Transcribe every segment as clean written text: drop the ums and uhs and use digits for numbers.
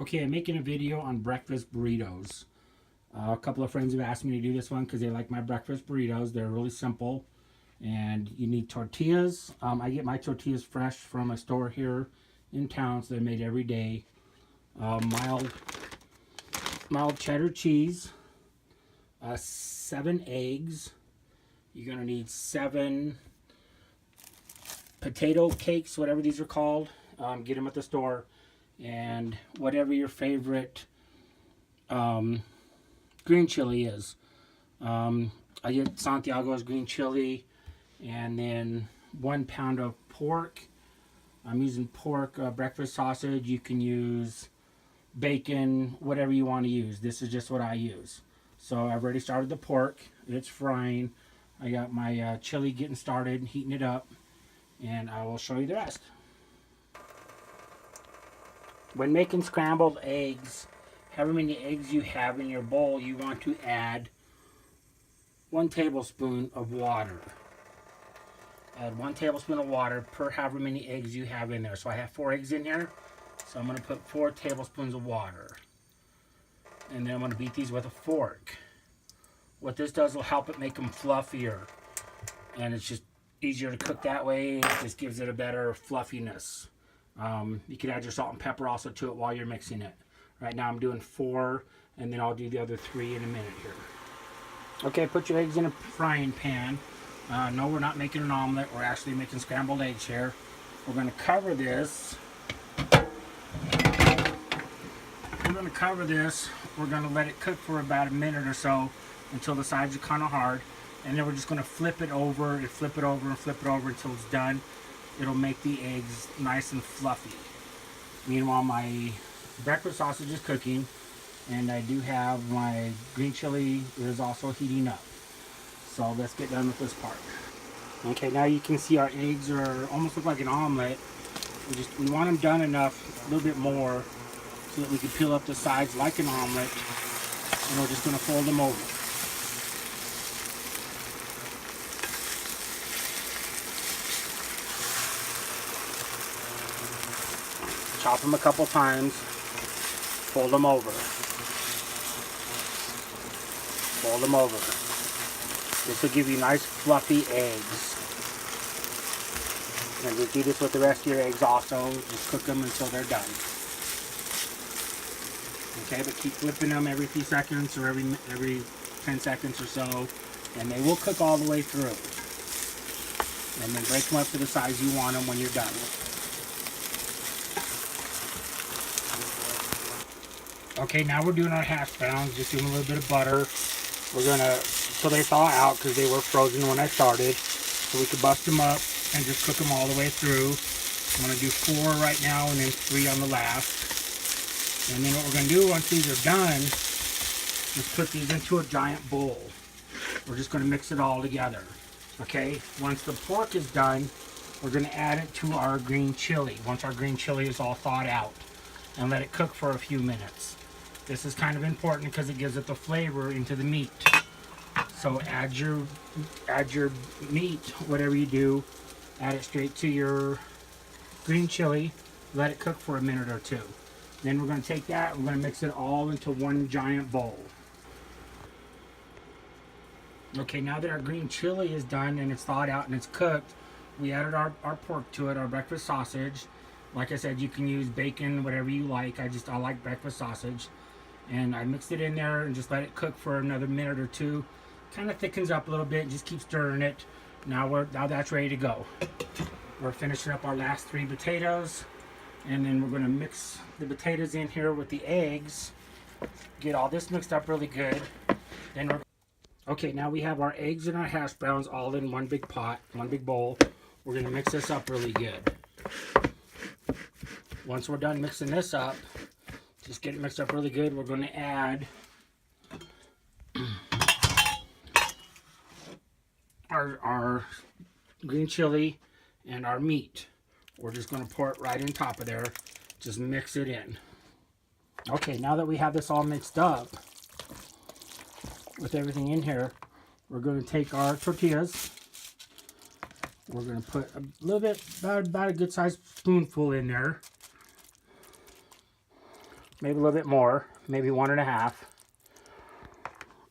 Okay, I'm making a video on breakfast burritos. A couple of friends have asked me to do this one because they like my breakfast burritos. They're really simple. And you need tortillas. I get my tortillas fresh from a store here in town, so they're made every day. Mild cheddar cheese. 7 eggs. You're going to need 7 potato cakes, whatever these are called. Get them at the store. And whatever your favorite green chili is. I get Santiago's green chili, and then 1 pound of pork. I'm using pork breakfast sausage. You can use bacon, whatever you want to use. This is just what I use. So I've already started the pork. It's frying. I got my chili getting started, heating it up, and I will show you the rest. When making scrambled eggs, however many eggs you have in your bowl, you want to add 1 tablespoon of water. Add 1 tablespoon of water per however many eggs you have in there. So I have 4 eggs in here, so I'm going to put 4 tablespoons of water. And then I'm going to beat these with a fork. What this does will help it make them fluffier. And it's just easier to cook that way. It just gives it a better fluffiness. You can add your salt and pepper also to it while you're mixing it. Right now I'm doing 4, and then I'll do the other 3 in a minute here. Okay, put your eggs in a frying pan. No, we're not making an omelet. We're actually making scrambled eggs here. We're going to cover this. We're going to let it cook for about a minute or so until the sides are kind of hard. And then we're just going to flip it over and flip it over and flip it over until it's done. It'll make the eggs nice and fluffy. Meanwhile, my breakfast sausage is cooking, and I do have my green chili is also heating up. So let's get done with this part. Okay, now you can see our eggs are almost look like an omelet. We want them done enough, a little bit more, so that we can peel up the sides like an omelet, and we're just going to fold them over. Chop them a couple times, fold them over. Fold them over. This will give you nice fluffy eggs. And just do this with the rest of your eggs also. Just cook them until they're done. Okay, but keep flipping them every few seconds or every 10 seconds or so. And they will cook all the way through. And then break them up to the size you want them when you're done. Okay, now we're doing our hash browns, just doing a little bit of butter. We're gonna, so they thaw out because they were frozen when I started. So we could bust them up and just cook them all the way through. I'm gonna do 4 right now and then 3 on the last. And then what we're gonna do once these are done, is put these into a giant bowl. We're just gonna mix it all together. Okay, once the pork is done, we're gonna add it to our green chili. Once our green chili is all thawed out, and let it cook for a few minutes. This is kind of important because it gives it the flavor into the meat. So add your meat, whatever you do, add it straight to your green chili, let it cook for a minute or 2. Then we're going to take that, we're going to mix it all into one giant bowl. Okay, now that our green chili is done and it's thawed out and it's cooked, we added our pork to it, our breakfast sausage. Like I said, you can use bacon, whatever you like. I like breakfast sausage. And I mixed it in there and just let it cook for another minute or 2. Kind of thickens up a little bit, just keep stirring it. Now that's ready to go. We're finishing up our last 3 potatoes. And then we're going to mix the potatoes in here with the eggs. Get all this mixed up really good. Then okay, now we have our eggs and our hash browns all in one big pot, one big bowl. We're going to mix this up really good. Once we're done mixing this up, just get it mixed up really good, we're going to add our green chili and our meat. We're just going to pour it right on top of there. Just mix it in. Okay, now that we have this all mixed up with everything in here, we're going to take our tortillas. We're going to put a little bit, about a good sized spoonful in there. maybe a little bit more, maybe 1.5.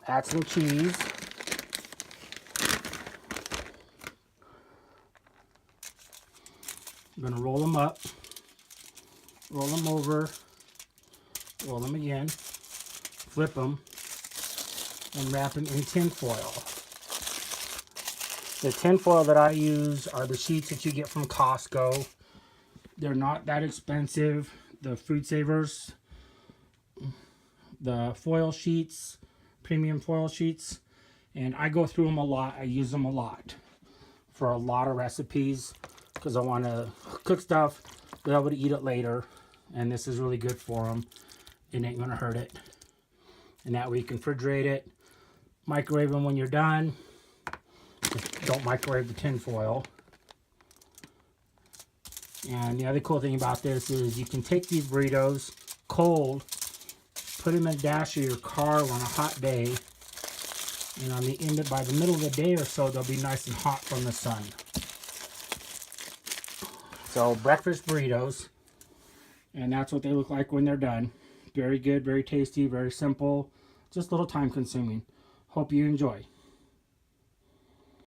Add some cheese. I'm gonna roll them up, roll them over, roll them again, flip them, and wrap them in tin foil. The tin foil that I use are the sheets that you get from Costco. They're not that expensive. The Food Savers, the foil sheets, premium foil sheets, and I go through them a lot. I use them a lot for a lot of recipes because I want to cook stuff, be able to eat it later, and this is really good for them. It ain't gonna hurt it. And that way you can refrigerate it, microwave them when you're done. Just don't microwave the tin foil. And the other cool thing about this is you can take these burritos cold, put them in the dash of your car on a hot day, and on the end of, by the middle of the day or so, they'll be nice and hot from the sun. So breakfast burritos, and that's what they look like when they're done. Very good, very tasty, very simple, just a little time consuming. Hope you enjoy.